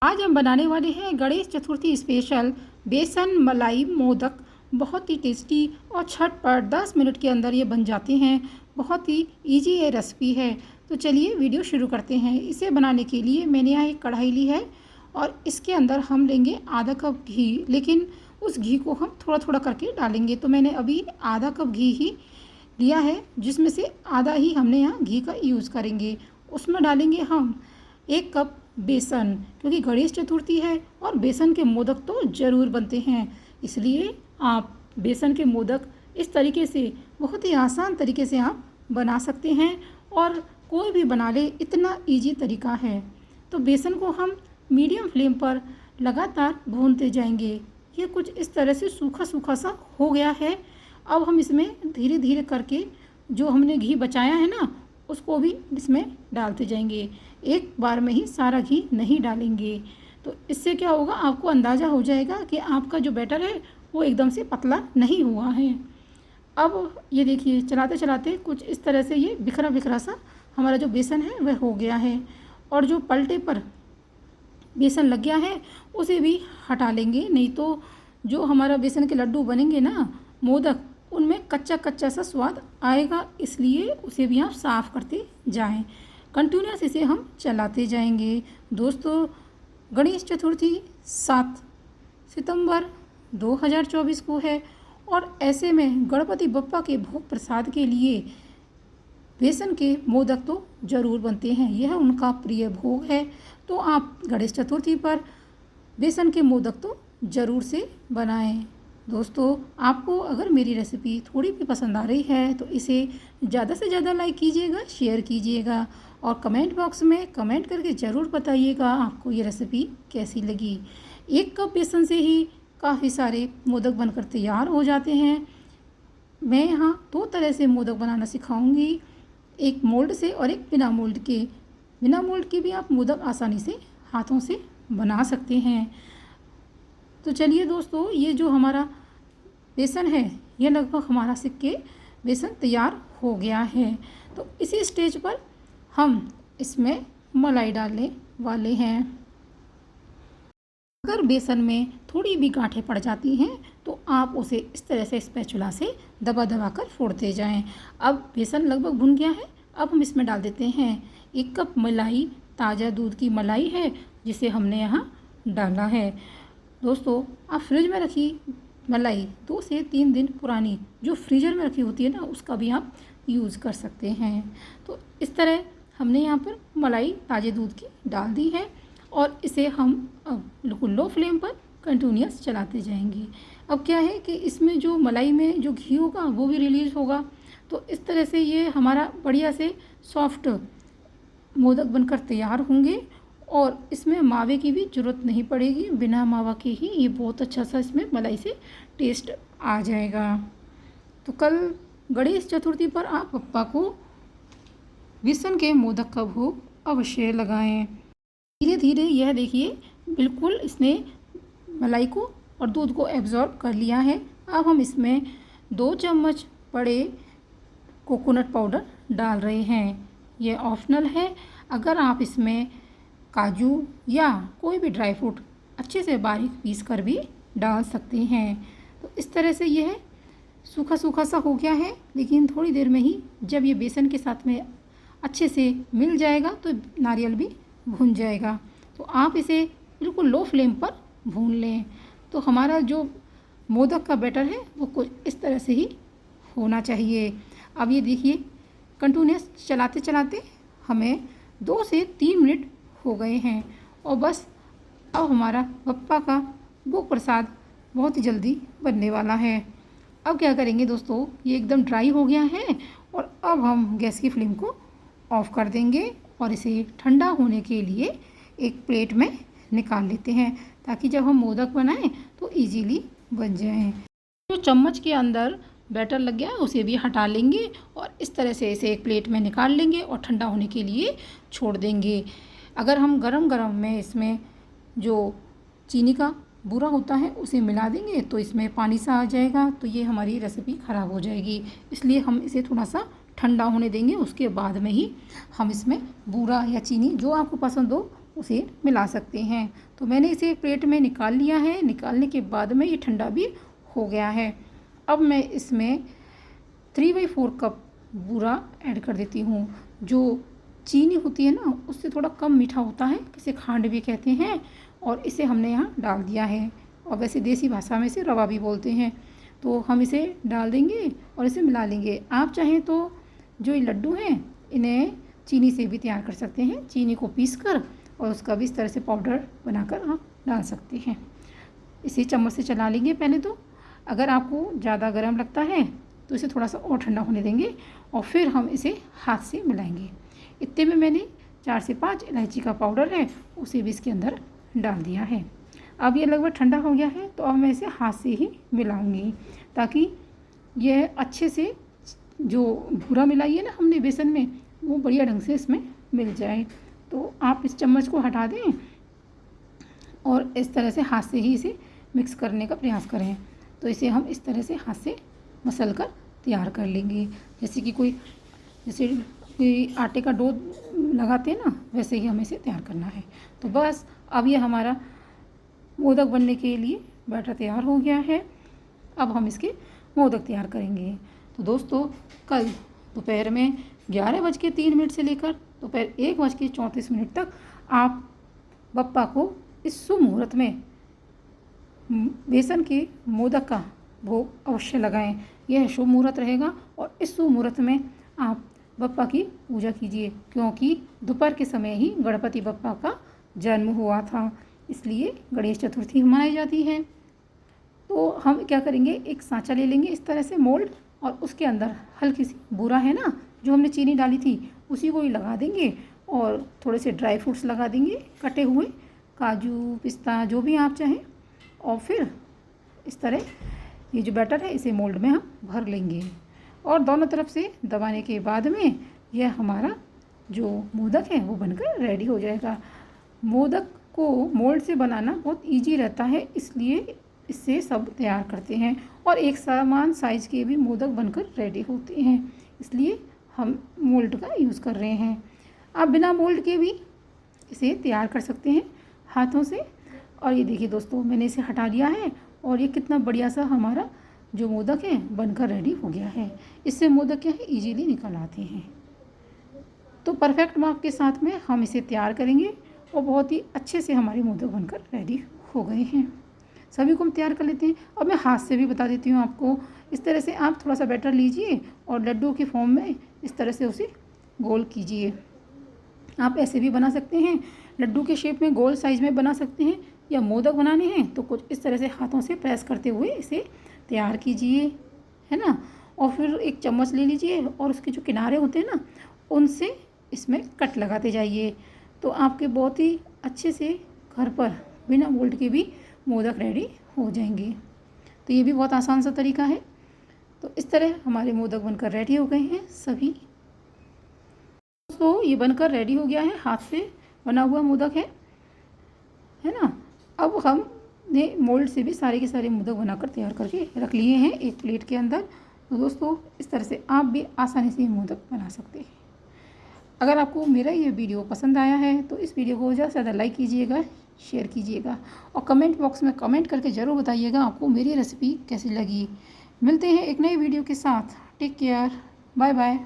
आज हम बनाने वाले हैं गणेश चतुर्थी स्पेशल बेसन मलाई मोदक। बहुत ही टेस्टी और झटपट 10 मिनट के अंदर ये बन जाते हैं। बहुत ही इजी ये रेसिपी है। तो चलिए वीडियो शुरू करते हैं। इसे बनाने के लिए मैंने यहाँ एक कढ़ाई ली है और इसके अंदर हम लेंगे आधा कप घी, लेकिन उस घी को हम थोड़ा थोड़ा करके डालेंगे। तो मैंने अभी आधा कप घी ही लिया है, जिसमें से आधा ही हमने यहाँ घी का यूज़ करेंगे। उसमें डालेंगे हम 1 कप बेसन, क्योंकि गणेश चतुर्थी है और बेसन के मोदक तो ज़रूर बनते हैं। इसलिए आप बेसन के मोदक इस तरीके से बहुत ही आसान तरीके से आप बना सकते हैं और कोई भी बना ले, इतना इजी तरीका है। तो बेसन को हम मीडियम फ्लेम पर लगातार भूनते जाएंगे। ये कुछ इस तरह से सूखा सूखा सा हो गया है। अब हम इसमें धीरे धीरे करके जो हमने घी बचाया है ना, उसको भी इसमें डालते जाएंगे। एक बार में ही सारा घी नहीं डालेंगे। तो इससे क्या होगा, आपको अंदाज़ा हो जाएगा कि आपका जो बैटर है वो एकदम से पतला नहीं हुआ है। अब ये देखिए, चलाते चलाते कुछ इस तरह से ये बिखरा बिखरा सा हमारा जो बेसन है वह हो गया है। और जो पलटे पर बेसन लग गया है उसे भी हटा लेंगे, नहीं तो जो हमारा बेसन के लड्डू बनेंगे ना मोदक, उनमें कच्चा कच्चा सा स्वाद आएगा। इसलिए उसे भी आप साफ़ करते जाएं। कंटिन्यूस इसे हम चलाते जाएंगे। दोस्तों, गणेश चतुर्थी 7 सितंबर 2024 को है और ऐसे में गणपति बप्पा के भोग प्रसाद के लिए बेसन के मोदक तो ज़रूर बनते हैं। यह उनका प्रिय भोग है। तो आप गणेश चतुर्थी पर बेसन के मोदक तो ज़रूर से बनाएं। दोस्तों, आपको अगर मेरी रेसिपी थोड़ी भी पसंद आ रही है तो इसे ज़्यादा से ज़्यादा लाइक कीजिएगा, शेयर कीजिएगा और कमेंट बॉक्स में कमेंट करके ज़रूर बताइएगा आपको ये रेसिपी कैसी लगी। 1 कप बेसन से ही काफ़ी सारे मोदक बनकर तैयार हो जाते हैं। मैं यहाँ 2 तरह से मोदक बनाना सिखाऊंगी, एक मोल्ड से और एक बिना मोल्ड के। बिना मोल्ड के भी आप मोदक आसानी से हाथों से बना सकते हैं। तो चलिए दोस्तों, ये जो हमारा बेसन है ये लगभग हमारा सिक के बेसन तैयार हो गया है। तो इसी स्टेज पर हम इसमें मलाई डालने वाले हैं। अगर बेसन में थोड़ी भी गांठें पड़ जाती हैं तो आप उसे इस तरह से स्पैचुला से दबा दबा कर फोड़ते जाएं। अब बेसन लगभग भुन गया है। अब हम इसमें डाल देते हैं 1 कप मलाई। ताज़ा दूध की मलाई है जिसे हमने यहाँ डाला है। दोस्तों, आप फ्रिज में रखी मलाई 2 से 3 दिन पुरानी जो फ्रीजर में रखी होती है ना, उसका भी आप यूज़ कर सकते हैं। तो इस तरह हमने यहाँ पर मलाई ताज़े दूध की डाल दी है और इसे हम अब बिल्कुल लो फ्लेम पर कंटिन्यूस चलाते जाएंगे। अब क्या है कि इसमें जो मलाई में जो घी होगा वो भी रिलीज़ होगा। तो इस तरह से ये हमारा बढ़िया से सॉफ्ट मोदक बनकर तैयार होंगे और इसमें मावे की भी ज़रूरत नहीं पड़ेगी। बिना मावा के ही ये बहुत अच्छा सा इसमें मलाई से टेस्ट आ जाएगा। तो कल गणेश चतुर्थी पर आप पप्पा को बेसन के मोदक का भोग अवश्य लगाएं। धीरे धीरे यह देखिए, बिल्कुल इसने मलाई को और दूध को एब्जॉर्ब कर लिया है। अब हम इसमें 2 चम्मच बड़े कोकोनट पाउडर डाल रहे हैं। यह ऑप्शनल है। अगर आप इसमें काजू या कोई भी ड्राई फ्रूट अच्छे से बारीक पीस कर भी डाल सकते हैं। तो इस तरह से यह सूखा सूखा सा हो गया है, लेकिन थोड़ी देर में ही जब ये बेसन के साथ में अच्छे से मिल जाएगा तो नारियल भी भून जाएगा। तो आप इसे बिल्कुल लो फ्लेम पर भून लें। तो हमारा जो मोदक का बैटर है वो कुछ इस तरह से ही होना चाहिए। अब ये देखिए, कंटिन्यूस चलाते चलाते हमें 2 से 3 मिनट हो गए हैं और बस अब हमारा बप्पा का भोग प्रसाद बहुत ही जल्दी बनने वाला है। अब क्या करेंगे दोस्तों, ये एकदम ड्राई हो गया है और अब हम गैस की फ्लेम को ऑफ़ कर देंगे और इसे ठंडा होने के लिए एक प्लेट में निकाल लेते हैं, ताकि जब हम मोदक बनाएं तो इजीली बन जाएं। जो चम्मच के अंदर बैटर लग गया है उसे भी हटा लेंगे और इस तरह से इसे एक प्लेट में निकाल लेंगे और ठंडा होने के लिए छोड़ देंगे। अगर हम गरम गरम में इसमें जो चीनी का बूरा होता है उसे मिला देंगे तो इसमें पानी सा आ जाएगा, तो ये हमारी रेसिपी ख़राब हो जाएगी। इसलिए हम इसे थोड़ा सा ठंडा होने देंगे। उसके बाद में ही हम इसमें बूरा या चीनी जो आपको पसंद हो उसे मिला सकते हैं। तो मैंने इसे प्लेट में निकाल लिया है। निकालने के बाद में ये ठंडा भी हो गया है। अब मैं इसमें 3/4 कप बूरा ऐड कर देती हूँ। जो चीनी होती है ना, उससे थोड़ा कम मीठा होता है, इसे खांड भी कहते हैं। और इसे हमने यहाँ डाल दिया है, और वैसे देसी भाषा में इसे रवा भी बोलते हैं। तो हम इसे डाल देंगे और इसे मिला लेंगे। आप चाहें तो जो ये लड्डू हैं इन्हें चीनी से भी तैयार कर सकते हैं। चीनी को पीस कर और उसका भी इस तरह से पाउडर बनाकर आप डाल सकते हैं। इसे चम्मच से चला लेंगे पहले तो। अगर आपको ज़्यादा गर्म लगता है तो इसे थोड़ा सा और ठंडा होने देंगे और फिर हम इसे हाथ से मिलाएंगे। इतने में मैंने 4 से 5 इलायची का पाउडर है उसे भी इसके अंदर डाल दिया है। अब ये लगभग ठंडा हो गया है, तो अब मैं इसे हाथ से ही मिलाऊंगी ताकि यह अच्छे से जो भूरा मिलाई है ना हमने बेसन में, वो बढ़िया ढंग से इसमें मिल जाए। तो आप इस चम्मच को हटा दें और इस तरह से हाथ से ही इसे मिक्स करने का प्रयास करें। तो इसे हम इस तरह से हाथ से मसल कर तैयार कर लेंगे। जैसे कोई आटे का डो लगाते हैं ना, वैसे ही हमें इसे तैयार करना है। तो बस अब ये हमारा मोदक बनने के लिए बैटर तैयार हो गया है। अब हम इसके मोदक तैयार करेंगे। तो दोस्तों, कल दोपहर में 11:03 से लेकर दोपहर 1:34 तक आप बप्पा को इस शुभ मुहूर्त में बेसन के मोदक का भोग अवश्य लगाएं। यह शुभ मुहूर्त रहेगा और इस शुभ मुहूर्त में आप बप्पा की पूजा कीजिए, क्योंकि दोपहर के समय ही गणपति बप्पा का जन्म हुआ था, इसलिए गणेश चतुर्थी मनाई जाती है। तो हम क्या करेंगे, एक सांचा ले लेंगे इस तरह से मोल्ड, और उसके अंदर हल्की सी बूरा है ना जो हमने चीनी डाली थी, उसी को ही लगा देंगे और थोड़े से ड्राई फ्रूट्स लगा देंगे, कटे हुए काजू पिस्ता जो भी आप चाहें। और फिर इस तरह ये जो बैटर है इसे मोल्ड में हम भर लेंगे और दोनों तरफ से दबाने के बाद में यह हमारा जो मोदक है वो बनकर रेडी हो जाएगा। मोदक को मोल्ड से बनाना बहुत इजी रहता है, इसलिए इससे सब तैयार करते हैं और एक समान साइज़ के भी मोदक बनकर रेडी होते हैं, इसलिए हम मोल्ड का यूज़ कर रहे हैं। आप बिना मोल्ड के भी इसे तैयार कर सकते हैं हाथों से। और ये देखिए दोस्तों, मैंने इसे हटा लिया है और ये कितना बढ़िया सा हमारा जो मोदक है बनकर रेडी हो गया है। इससे मोदक क्या है ईजीली निकल आते हैं। तो परफेक्ट माप के साथ में हम इसे तैयार करेंगे और बहुत ही अच्छे से हमारे मोदक बनकर रेडी हो गए हैं। सभी को हम तैयार कर लेते हैं। और मैं हाथ से भी बता देती हूँ आपको। इस तरह से आप थोड़ा सा बैटर लीजिए और लड्डू के फॉर्म में इस तरह से उसे गोल कीजिए। आप ऐसे भी बना सकते हैं, लड्डू के शेप में गोल साइज़ में बना सकते हैं, या मोदक बनाने हैं तो कुछ इस तरह से हाथों से प्रेस करते हुए इसे तैयार कीजिए, है ना। और फिर एक चम्मच ले लीजिए और उसके जो किनारे होते हैं ना, उनसे इसमें कट लगाते जाइए। तो आपके बहुत ही अच्छे से घर पर बिना मोल्ड के भी मोदक रेडी हो जाएंगे। तो ये भी बहुत आसान सा तरीका है। तो इस तरह हमारे मोदक बनकर रेडी हो गए हैं सभी। तो ये बनकर रेडी हो गया है, हाथ से बना हुआ मोदक है ना। अब हमने मोल्ड से भी सारे के सारे मोदक बनाकर तैयार करके रख लिए हैं एक प्लेट के अंदर। तो दोस्तों, इस तरह से आप भी आसानी से मोदक बना सकते हैं। अगर आपको मेरा ये वीडियो पसंद आया है तो इस वीडियो को ज़्यादा से ज़्यादा लाइक कीजिएगा, शेयर कीजिएगा और कमेंट बॉक्स में कमेंट करके ज़रूर बताइएगा आपको मेरी रेसिपी कैसी लगी। मिलते हैं एक नई वीडियो के साथ। Take care, bye bye.